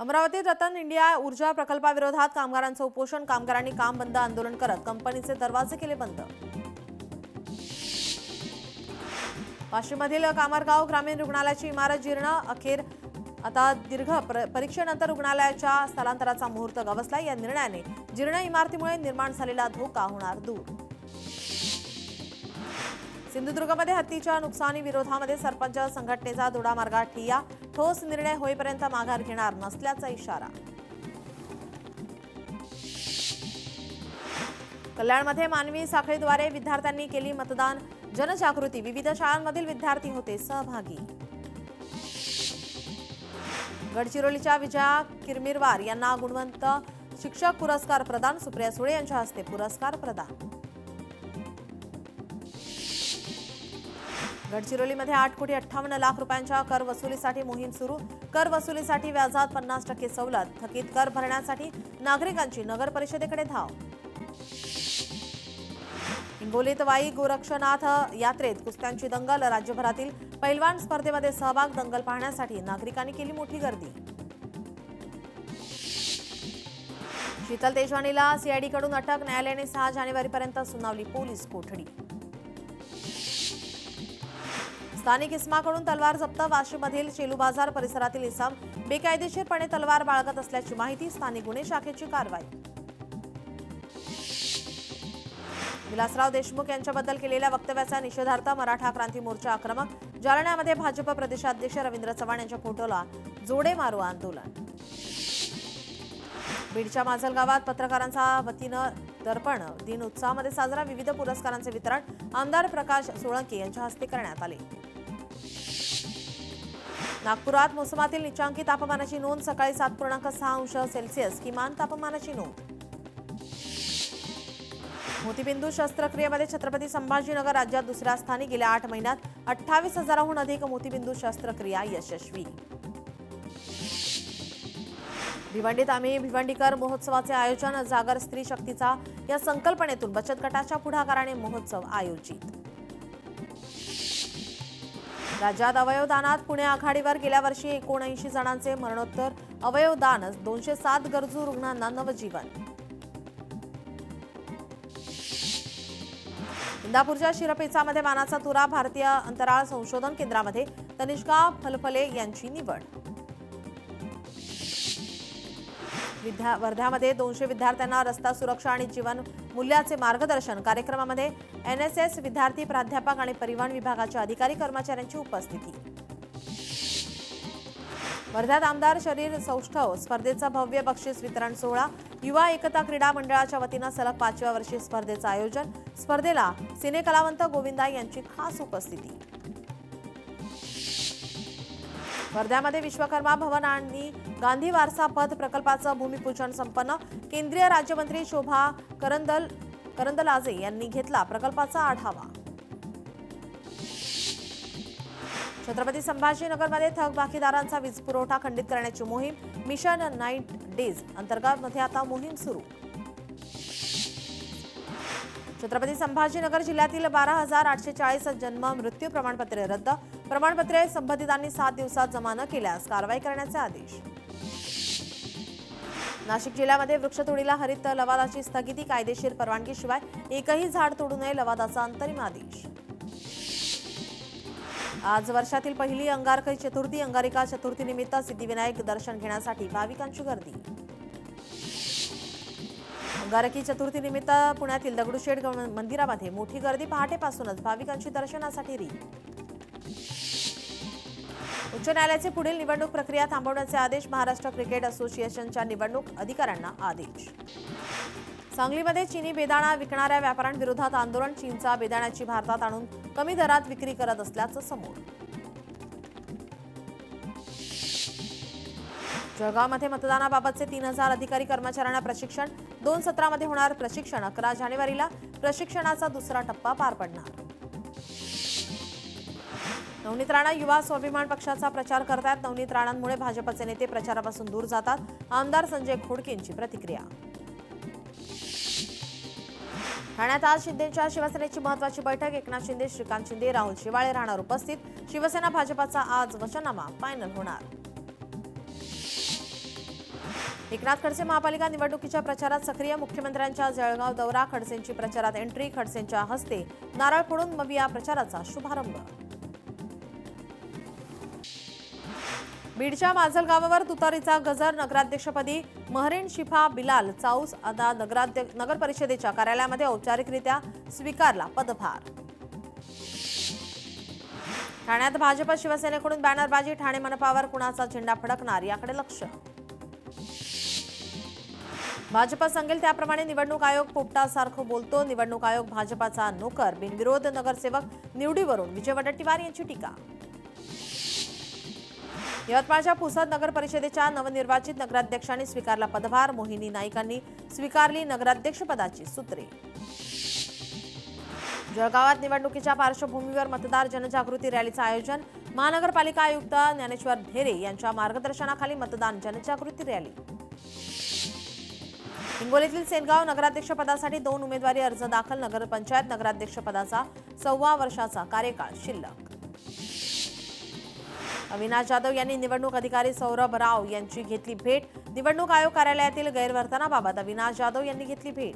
अमरावतीत रतन इंडिया ऊर्जा प्रकल्पाविरोधात कामगारांचं उपोषण। कामगारांनी काम बंद आंदोलन करत कंपनीचे दरवाजे केले बंद। वाशिममधील कामरगाव ग्रामीण रुग्णालयाची इमारत जीर्ण। अखेर आता दीर्घ परीक्षेनंतर रुग्णालयाच्या स्थलांतराचा मुहूर्त गवसला। या निर्णयाने जीर्ण इमारतीमुळे निर्माण झालेला धोका होणार दूर। सिंधुदुर्गमध्ये हत्तीच्या नुकसानी विरोधामध्ये सरपंच संघटनेचा दोडामार्गात ठिय्या। ठोस निर्णय होईपर्यंत माघार घेणार नसल्याचा इशारा। कल्याणमध्ये मानवी साखळीद्वारे विद्यार्थ्यांनी केली मतदान जनजागृती। विविध शाळांमधील विद्यार्थी होते सहभागी। गडचिरोलीच्या विजया किरमिरवार यांना गुणवंत शिक्षक पुरस्कार प्रदान। सुप्रिया सुळे यांच्या हस्ते पुरस्कार प्रदान। गडचिरोलीमध्ये 8,58,00,000 रुपयांच्या कर वसुलीसाठी मोहीम सुरू। कर वसुलीसाठी व्याजात 50% सवलत। थकीत कर भरण्यासाठी नागरिकांची नगर परिषदेकडे धाव। हिंगोलीत वाई गोरक्षनाथ यात्रेत कुस्त्यांची दंगल। राज्यभरातील पैलवान स्पर्धेमध्ये सहभाग। दंगल पाहण्यासाठी नागरिकांनी केली मोठी गर्दी। शीतल तेजवानीला सीआयडीकडून अटक। न्यायालयाने 6 जानेवारीपर्यंत सुनावली पोलीस कोठडी। स्थानिक इस्माकडून तलवार जप्त। वाशिममधील शेलू बाजार परिसरातील इसम बेकायदेशीरपणे तलवार बाळगत असल्याची माहिती। स्थानिक गुन्हे शाखेची कारवाई। विलासराव देशमुख यांच्याबद्दल केलेल्या वक्तव्याचा निषेधार्थ मराठा क्रांती मोर्चा आक्रमक। जालन्यामध्ये भाजप प्रदेशाध्यक्ष रवींद्र चव्हाण यांच्या फोटोला जोडे मारू आंदोलन। बीडच्या माजलगावात पत्रकारांच्या वतीनं दर्पण दिन उत्साहामध्ये साजरा। विविध पुरस्कारांचे वितरण आमदार प्रकाश सोळंके यांच्या हस्ते करण्यात आले। नागपुरात मोसमातील निचांकी तापमानाची नोंद। सकाळी 7.6 अंश सेल्सिअस किमान तापमानाची नोंद। मोतीबिंदू शस्त्रक्रियेमध्ये छत्रपती संभाजीनगर राज्यात दुसऱ्या स्थानी। गेल्या 8 महिन्यात 28,000हून अधिक मोतीबिंदू शस्त्रक्रिया यशस्वी। भिवंडीत आम्ही भिवंडीकर महोत्सवाचे आयोजन। जागर स्त्री शक्तीचा या संकल्पनेतून बचत गटाच्या पुढाकाराने महोत्सव आयोजित। राज्यात अवयवदानात पुणे आघाडीवर। गेल्या वर्षी 79 जणांचे मरणोत्तर अवयवदान। 207 गरजू रुग्णांना नवजीवन। इंदापूरच्या शिरपेचामध्ये मानाचा तुरा। भारतीय अंतराळ संशोधन केंद्रामध्ये तनिष्का फलफले यांची निवड। वर्ध्यामध्ये 200 विद्यार्थ्यांना रस्ता सुरक्षा आणि जीवन मूल्याचे मार्गदर्शन। कार्यक्रमामध्ये एनएसएस विद्यार्थी, प्राध्यापक आणि परिवहन विभागाच्या अधिकारी कर्मचाऱ्यांची उपस्थिती। वर्ध्यात आमदार शरीर सौष्ठव स्पर्धेचा भव्य बक्षीस वितरण सोहळा। युवा एकता क्रीडा मंडळाच्या वतीनं सलग 5व्या वर्षी स्पर्धेचं आयोजन। स्पर्धेला सिनेकलावंत गोविंदा यांची खास उपस्थिती। वर्ध्यामध्ये विश्वकर्मा भवन आणि गांधी वारसा पथ प्रकल्पाचं भूमिपूजन संपन्न। केंद्रीय राज्यमंत्री शोभा करंदलाजे यांनी घेतला प्रकल्पाचा आढावा। छत्रपती संभाजीनगरमध्ये थकबाकीदारांचा वीज पुरवठा खंडित करण्याची मोहीम। मिशन नाईट डेज अंतर्गत मध्ये आता मोहीम सुरू। छत्रपती संभाजीनगर जिल्ह्यातील 12,840 जन्म मृत्यू प्रमाणपत्रे रद्द। प्रमाणपत्रे संबंधितांनी 7 दिवसात जमा न केल्यास कारवाई करण्याचे आदेश। नाशिक जिल्ह्यामध्ये वृक्षतोडीला हरित लवादाची स्थगिती। कायदेशीर परवानगीशिवाय एकही झाड तोडू नये लवादाचा अंतरिम आदेश। आज वर्षातील पहिली अंगारकी चतुर्थी। अंगारिका चतुर्थीनिमित्त सिद्धिविनायक दर्शन घेण्यासाठी भाविकांची गर्दी। अंगारकी चतुर्थीनिमित्त पुण्यातील दगडूशेठ मंदिरामध्ये मोठी गर्दी। पहाटेपासूनच भाविकांची दर्शनासाठी रीत। उच्च न्यायालयाचे पुढील निवडणूक प्रक्रिया थांबवण्याचे आदेश। महाराष्ट्र क्रिकेट असोसिएशनच्या निवडणूक अधिकाऱ्यांना आदेश। सांगलीमध्ये चीनी बेदाणा विकणाऱ्या व्यापाऱ्यांविरोधात आंदोलन। चीनचा बेदाण्याची भारतात आणून कमी दरात विक्री करत असल्याचं समोर। जळगावमध्ये मतदानाबाबतचे 3,000 अधिकारी कर्मचाऱ्यांना प्रशिक्षण। 2 सत्रामध्ये होणार प्रशिक्षण। 11 जानेवारीला प्रशिक्षणाचा दुसरा टप्पा पार पडणार। नवनीत राणा युवा स्वाभिमान पक्षाचा प्रचार करतात। नवनीत राणांमुळे भाजपचे नेते प्रचारापासून दूर जातात। आमदार संजय खोडकेंची प्रतिक्रिया। ठाण्यात आज शिंदेच्या शिवसेनेची महत्त्वाची बैठक। एकनाथ शिंदे, श्रीकांत शिंदे, राहुल शेवाळे राहणार उपस्थित। शिवसेना भाजपचा आज वचननामा फायनल होणार। एकनाथ खडसे महापालिका निवडणुकीच्या प्रचारात सक्रिय. मुख्यमंत्र्यांच्या जळगाव दौरा, खडसेंची प्रचारात एंट्री, खडसेंच्या हस्ते नारळ फोडून मविया प्रचाराचा शुभारंभ. बीडच्या माजलगावावर तुतारीचा गजर, नगराध्यक्षपदी महरीन शिफा बिलाल चाऊस आता नगर परिषदेच्या कार्यालयामध्ये औपचारिकरित्या स्वीकारला पदभार. ठाण्यात भाजप शिवसेनेकडून बॅनरबाजी, ठाणे मनपावर कुणाचा झेंडा फडकणार याकडे लक्ष. भाजप सांगेल त्याप्रमाणे निवडणूक आयोग पोपटासारखं बोलतो, निवडणूक आयोग भाजपाचा नोकर, बिनविरोध नगरसेवक निवडीवरून विजय वडेट्टीवार यांची टीका. यवतमाळच्या पुसद नगर परिषदेच्या नवनिर्वाचित नगराध्यक्षांनी स्वीकारला पदभार, मोहिनी नाईकांनी स्वीकारली नगराध्यक्षपदाची सूत्रे. जळगावात निवडणुकीच्या पार्श्वभूमीवर मतदार जनजागृती रॅलीचं आयोजन, महानगरपालिका आयुक्त ज्ञानेश्वर ढेरे यांच्या मार्गदर्शनाखाली मतदान जनजागृती रॅली. हिंगोलीतील सेनगाव नगराध्यक्षपदासाठी 2 उमेदवारी अर्ज दाखल, नगरपंचायत नगराध्यक्षपदाचा 1.25 वर्षाचा कार्यकाळ शिल्लक. अविनाश जाधव यांनी निवडणूक अधिकारी सौरभ राव यांची घेतली भेट, निवडणूक आयोग कार्यालयातील गैरवर्तनाबाबत अविनाश जाधव यांनी घेतली भेट.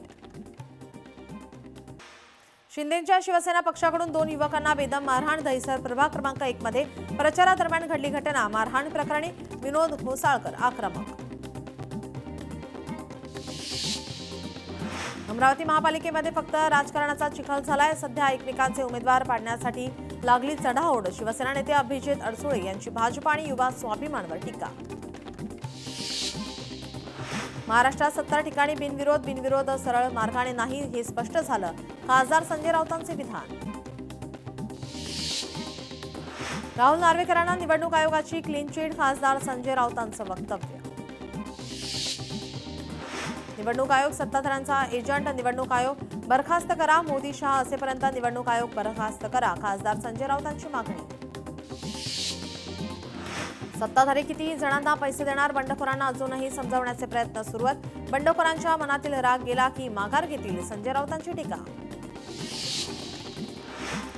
शिंदेच्या शिवसेना पक्षाकडून 2 युवकांना बेदम मारहाण, दहिसर प्रभाग क्रमांक 1 मध्ये प्रचारादरम्यान घडली घटना, मारहाण प्रकरणी विनोद घोसाळकर आक्रमक. अमरावती महापालिकेमध्ये फक्त राजकारणाचा चिखल झालाय, सध्या एकमेकांचे उमेदवार पाडण्यासाठी लागली चढाओढ, शिवसेना नेते अभिजित अडसुळे यांची भाजप आणि युवा स्वाभिमानवर टीका. महाराष्ट्रात 70 ठिकाणी बिनविरोध सरळ मार्गाने नाही हे स्पष्ट झालं, खासदार संजय राऊतांचे विधान. राहुल नार्वेकरांना निवडणूक आयोगाची क्लीन चिट, खासदार संजय राऊतांचं वक्तव्य. निवडणूक आयोग सत्ताधाऱ्यांचा एजंट, निवडणूक आयोग बरखास्त करा, मोदी शहा असेपर्यंत निवडणूक आयोग बरखास्त करा, खासदार संजय राऊतांची मागणी. सत्ताधारी किती जणांना पैसे देणार, बंडखोरांना अजूनही समजावण्याचे प्रयत्न सुरू आहेत, बंडखोरांच्या मनातील राग गेला की माघार घेतील, संजय राऊतांची टीका.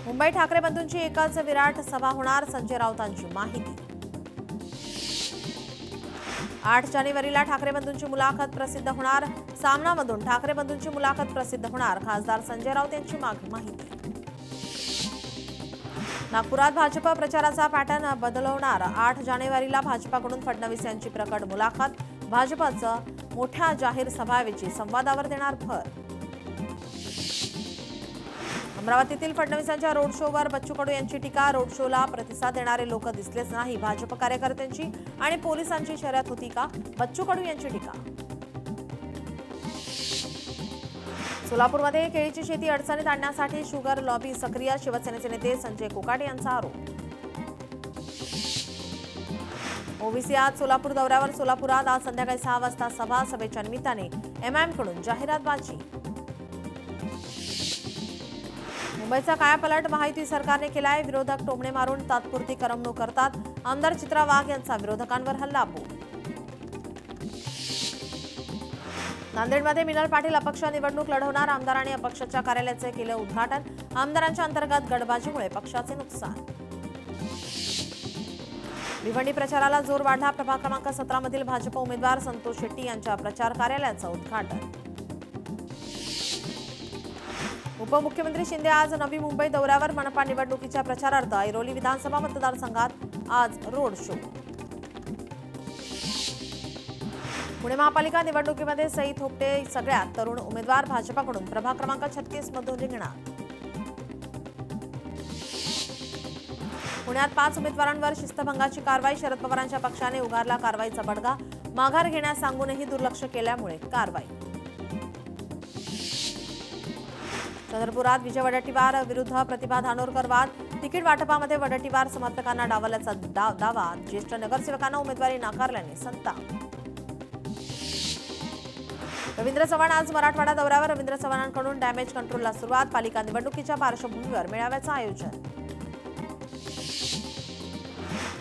मुंबई ठाकरे बंधूंची एकच विराट सभा होणार, संजय राऊतांची माहिती. 8 जानेवारीला ठाकरे बंधूंची मुलाखत प्रसिद्ध होणार, सामनामधून ठाकरे बंधूंची मुलाखत प्रसिद्ध होणार, खासदार संजय राऊत यांची माहिती. नागपुरात भाजप प्रचाराचा पॅटर्न बदलवणार, 8 जानेवारीला भाजपाकडून फडणवीस यांची प्रकट मुलाखत, भाजपचं मोठ्या जाहीर सभाऐवजी संवादावर देणार भर. अमरावतीतील फडणवीसांच्या रोड शोवर बच्चू कडू यांची टीका, रोड शोला प्रतिसाद देणारे लोक दिसलेच नाही, भाजप कार्यकर्त्यांची आणि पोलिसांची शर्यत होती का, बच्चू कडू यांची टीका. सोलापूरमध्ये केळीची शेती अडचणीत आणण्यासाठी शुगर लॉबी सक्रिय, शिवसेनेचे नेते संजय कोकाटे यांचा आरोप. ओबीसी आज सोलापूर दौऱ्यावर, सोलापुरात आज संध्याकाळी 6 वाजता सभा, सभेच्या निमित्ताने एमआयएमकडून जाहिरातबाजी. मुंबईचा कायापालट महायुती सरकारने केलाय, विरोधक टोमणे मारून तात्पुरती करमणूक करतात, आमदार चित्रा वाघ यांचा विरोधकांवर हल्लाबोल. नांदेडमध्ये मिनल पाटील अपक्ष निवडणूक लढवणार, आमदारांनी अपक्षाच्या कार्यालयाचे केले उद्घाटन, आमदारांच्या अंतर्गत गडबाजीमुळे पक्षाचे नुकसान. भिवंडी प्रचाराला जोर वाढला, प्रभाग क्रमांक 17 मधील भाजप उमेदवार संतोष शेट्टी यांच्या प्रचार कार्यालयाचं उद्घाटन. उपमुख्यमंत्री शिंदे आज नवी मुंबई दौऱ्यावर, मनपा निवडणुकीच्या प्रचारार्थ ऐरोली विधानसभा मतदारसंघात आज रोड शो. पुणे महापालिका निवडणुकीमध्ये सई थोपटे सगळ्यात तरुण उमेदवार, भाजपाकडून प्रभाग क्रमांक 36 मधून रिंगणात. पुण्यात 5 उमेदवारांवर शिस्तभंगाची कारवाई, शरद पवारांच्या पक्षाने उगारला कारवाईचा बडगा, माघार घेण्यास सांगूनही दुर्लक्ष केल्यामुळे कारवाई. चंद्रपुरात विजय वडेट्टीवार विरुद्ध प्रतिभा धानोरकर वाद, तिकीट वाटपामध्ये वडेट्टीवार समर्थकांना डावलल्याचा दावा, ज्येष्ठ नगरसेवकांना उमेदवारी नाकारल्याने संताप. रवींद्र चव्हाण आज मराठवाडा दौऱ्यावर, रवींद्र चव्हाणांकडून डॅमेज कंट्रोलला सुरुवात, पालिका निवडणुकीच्या पार्श्वभूमीवर मेळाव्याचं आयोजन.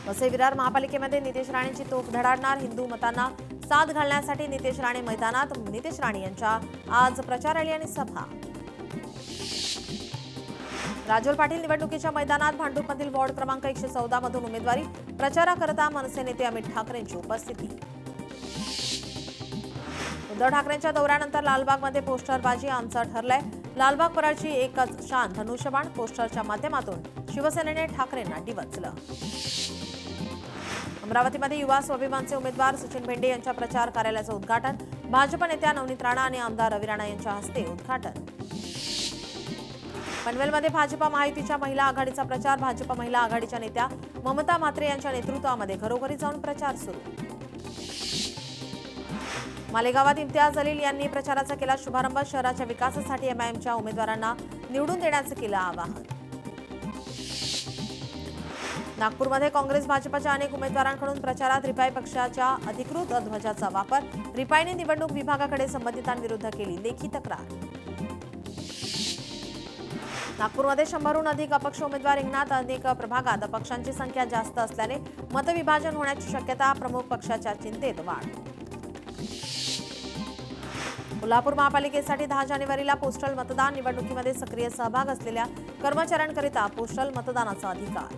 वसई विरार महापालिकेमध्ये नितेश राणेंची तोफ धडाडणार, हिंदू मतांना साथ घालण्यासाठी नितेश राणे मैदानात, नितेश राणे यांच्या आज प्रचार रॅली आणि सभा. राजोल पाटील निवडणुकीच्या मैदानात, भांडूपमधील वॉर्ड क्रमांक 114 मधून उमेदवारी, प्रचाराकरता मनसे नेते अमित ठाकरेंची उपस्थिती. उद्धव ठाकरेंच्या दौऱ्यानंतर लालबागमध्ये पोस्टरबाजी आमचं ठरलंय. लालबाग परळची एकच शान धनुष्यबाण पोस्टरच्या माध्यमातून शिवसेनेने ठाकरेंना डिवचलं. अमरावतीमध्ये युवा स्वाभिमानचे उमेदवार सचिन भेंडे यांच्या प्रचार कार्यालयाचं उद्घाटन. भाजप नेत्या नवनीत राणा आणि आमदार रवी राणा यांच्या हस्ते उद्घाटन. पनवेलमध्ये भाजप महायुतीच्या महिला आघाडीचा प्रचार. भाजप महिला आघाडीच्या नेत्या ममता म्हात्रे यांच्या नेतृत्वामध्ये घरोघरी जाऊन प्रचार सुरू. मालेगावात इम्तियाज जलील यांनी प्रचाराचा केला शुभारंभ. शहराच्या विकासासाठी एमआयएमच्या उमेदवारांना निवडून देण्याचं केलं आवाहन. नागपूरमध्ये काँग्रेस भाजपच्या अनेक उमेदवारांकडून प्रचारात रिपाई पक्षाच्या अधिकृत ध्वजाचा वापर. रिपाईने निवडणूक विभागाकडे संबंधितांविरुद्ध केली लेखी तक्रार. नागपूरमध्ये 100हून अधिक अपक्ष उमेदवार रिंगणात. अनेक प्रभागात अपक्षांची संख्या जास्त असल्याने मतविभाजन होण्याची शक्यता. प्रमुख पक्षाच्या चिंतेत वाढ. कोल्हापूर महापालिकेसाठी 10 जानेवारीला पोस्टल मतदान. निवडणुकीमध्ये सक्रिय सहभाग असलेल्या कर्मचाऱ्यांकरिता पोस्टल मतदानाचा अधिकार.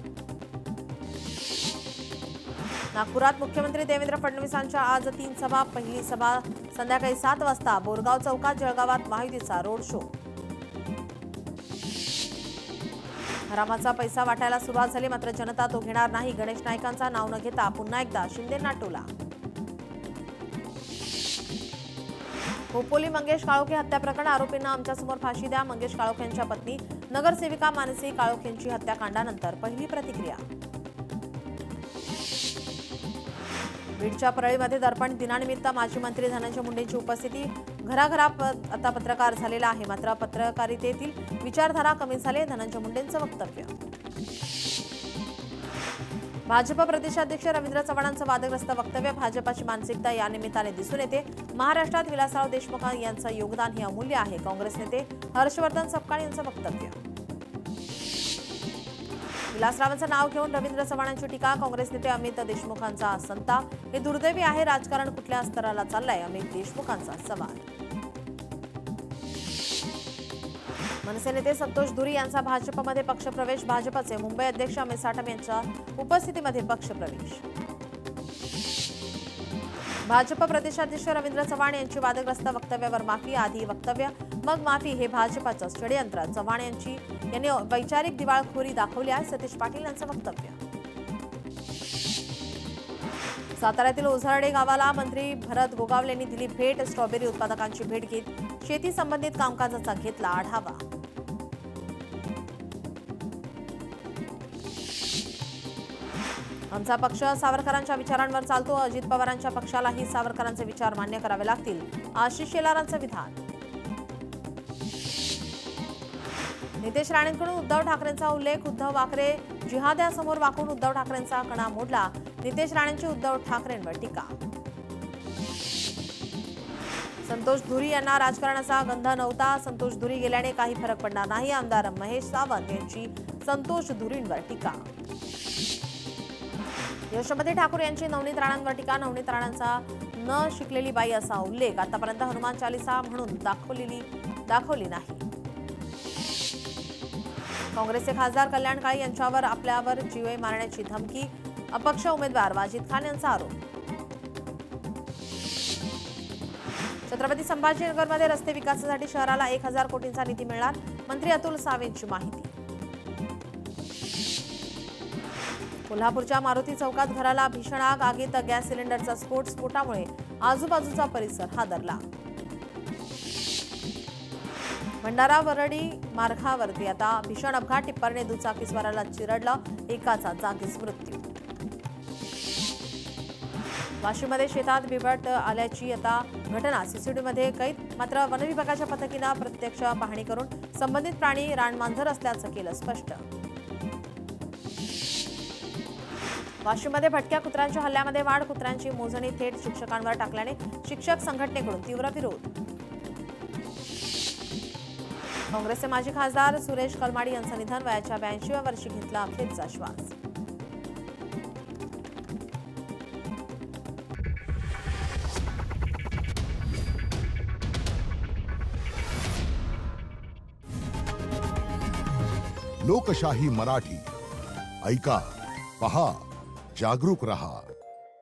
नागपुरात मुख्यमंत्री देवेंद्र फडणवीसांच्या आज 3 सभा. पहिली सभा संध्याकाळी 7 वाजता बोरगाव चौकात. जळगावात महायुतीचा रोड शो. हरामाचा पैसा वाटायला सुरुवात झाली मात्र जनता तो घेणार नाही. गणेश नाईकांचा नाव न घेता पुन्हा एकदा शिंदेंना टोला. खोपोली मंगेश काळोखे हत्या प्रकरण. आरोपींना आमच्यासमोर फाशी द्या. मंगेश काळोखेंच्या पत्नी नगरसेविका मानसी काळोखेंची हत्याकांडानंतर पहिली प्रतिक्रिया. बीडच्या परळीमध्ये दर्पण दिनानिमित्त माजी मंत्री धनंजय मुंडेंची उपस्थिती. घराघरात आता पत्रकार झालेला आहे मात्र पत्रकारितेतील विचारधारा कमी झाली. धनंजय मुंडेंचं वक्तव्य. भाजप प्रदेशाध्यक्ष रवींद्र चव्हाणांचं वादग्रस्त वक्तव्य. भाजपाची मानसिकता या निमित्ताने दिसून येते. महाराष्ट्रात विलासराव देशमुख यांचं योगदान हे अमूल्य आहे. काँग्रेस नेते हर्षवर्धन सपकाळ यांचं वक्तव्य. विलासरावांचं नाव घेऊन रवींद्र चव्हाणांची टीका. काँग्रेस नेते अमित देशमुखांचा संताप. हे दुर्दैवी आहे. राजकारण कुठल्या स्तराला चाललंय. अमित देशमुखांचा सवाल. मनसे नेते संतोष धुरी यांचा भाजपमध्ये पक्षप्रवेश. भाजपचे मुंबई अध्यक्ष अमित साटम यांच्या उपस्थितीमध्ये पक्षप्रवेश. भाजप प्रदेशाध्यक्ष रवींद्र चव्हाण यांची वादग्रस्त वक्तव्यावर माफी. आधी वक्तव्य मग माफी हे भाजपचं षडयंत्र. चव्हाण यांनी वैचारिक दिवाळखोरी दाखवली आहे. सतीश पाटील यांचं वक्तव्य. साताऱ्यातील ओझरडे गावाला मंत्री भरत गोगावले यांनी दिली भेट. स्ट्रॉबेरी उत्पादकांची भेट घेत शेती संबंधित कामकाजाचा घेतला आढावा. आमचा पक्ष सावरकरांच्या विचारांवर चालतो. अजित पवारांच्या पक्षालाही सावरकरांचे विचार मान्य करावे लागतील. आशिष शेलारांचं विधान. नितेश राणेंकडून उद्धव ठाकरेंचा उल्लेख. उद्धव वाकरे जिहाद्यासमोर वाकून उद्धव ठाकरेंचा कणा मोडला. नितेश राणेंची उद्धव ठाकरेंवर टीका. संतोष धुरी यांना राजकारणाचा गंध नव्हता. संतोष धुरी गेल्याने काही फरक पडणार नाही. आमदार महेश सावंत यांची संतोष धुरींवर टीका. यशोमती ठाकूर यांची नवनीत राणांवर टीका. नवनीत राणांचा न शिकलेली बाई असा उल्लेख. आतापर्यंत हनुमान चालीसा म्हणून दाखवली नाही. काँग्रेसचे खासदार कल्याण काळे यांच्यावर आपल्यावर जीवे मारण्याची धमकी. अपक्ष उमेदवार वाजिद खान यांचा आरोप. छत्रपती संभाजीनगरमध्ये रस्ते विकासासाठी शहराला 1000 कोटींचा निधी मिळणार. मंत्री अतुल सावेंची माहिती. कोल्हापूरच्या मारुती चौकात घराला भीषण आग. आगीत गॅस सिलेंडरचा स्फोट. स्फोटामुळे आजूबाजूचा परिसर हादरला. भंडारा वरडी मार्गावरती आता भीषण अपघात. टिप्परने दुचाकीस्वाराला चिरडलं. एकाचा जागीच मृत्यू. वाशीमध्ये शेतात बिबट आल्याची आता घटना सीसीटीव्हीमध्ये कैद. मात्र वनविभागाच्या पथकीनं प्रत्यक्ष पाहणी करून संबंधित प्राणी रानमांजर असल्याचं केलं स्पष्ट. वाशीमध्ये भटक्या कुत्र्यांच्या हल्ल्यामध्ये वाढ. कुत्र्यांची मोजणी थेट शिक्षकांवर टाकल्याने शिक्षक संघटनेकडून तीव्र विरोध. काँग्रेसचे माजी खासदार सुरेश कलमाडी यांचं निधन. वयाच्या 82व्या वर्षी घेतला अखेरचा श्वास. लोकशाही मराठी ऐका, पहा, जागरूक रहा.